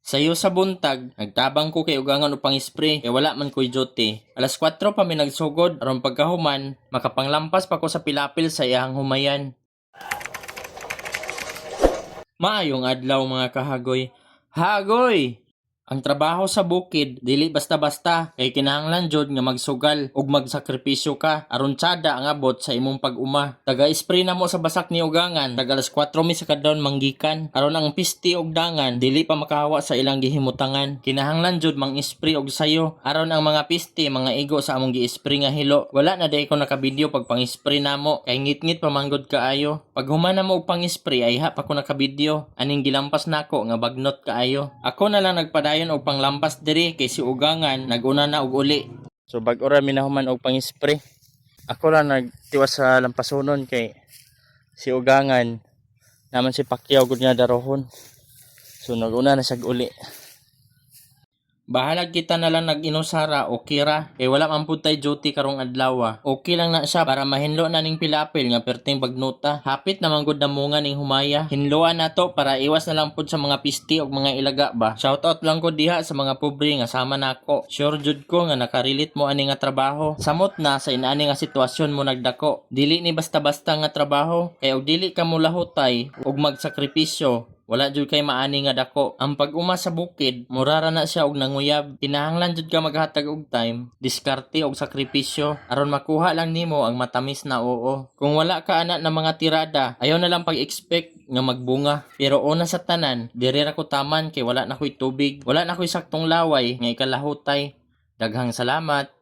Sayo sa buntag, nagtabang ko kay ugangan upang spray kay wala man ko'y duty. Alas 4 pa mi nagsugod aron pagkahuman, makapanglampas pa ko sa pilapil sa iyang humayan. Maayong adlaw mga kahagoy. Hagoy! Ang trabaho sa bukid dili basta-basta kay kinahanglan jud nga magsugal ug magsakripisyo ka aron tsada ang abot sa imong pag-uma. Taga-spray na mo sa basak ni ugangan tag alas 4 mi sa kadlawon manggikan aron ang pisti ug dangan dili pa makahawa sa ilang gihimutangan. Kinahanglan jud mang-spray og sayo aron ang mga pisti mga igo sa among gi-spray nga hilo. Wala na day ko nakabideo pag pang-spray namo kay ngit-ngit pa manggod kaayo. Pag human na mo og pang-spray ay ha pa ko nakabideo aning gilampas nako nga bagnot kaayo. Ako na lang nagpadayon og panglampas diri kay si ugangan naguna na og uli. So bag-ora mi nahuman og pang-spray. Ako lang nagtiwas sa lampasonon kay si ugangan naman si Pacquiao gud nga darohon. So naguna na siya uli. Bahalag kita na lang nag-inusara o kira kay wala man pud tay duty karong adlaw. Okay lang na siya para mahinlo na ning pilapil nga perting bagnuta. Hapit naman gud namunga ning humaya. Hinloan nato para iwas na lang pud sa mga pisti og mga ilaga ba. Shoutout lang ko diha sa mga pobre nga sama nako. Sure jud ko nga nakarilit mo ani nga trabaho. Samot na sa inaani nga sitwasyon mo nagdako. Dili ni basta-basta nga trabaho kay og dili ka mo lahutay og magsakripisyo. Wala jud kay maani nga dako. Ang pag-uma sa bukid, murara na siya og nanguyab. Kinahanglan jud ka maghatag og time, diskarte og sakripisyo aron makuha lang nimo ang matamis na oo. Kung wala ka ana na mga tirada, ayaw na lang pag-expect nga magbunga. Pero una sa tanan, diri ra ko taman kay wala na koy tubig, wala na koy saktong laway nga ikalahutay. Daghang salamat.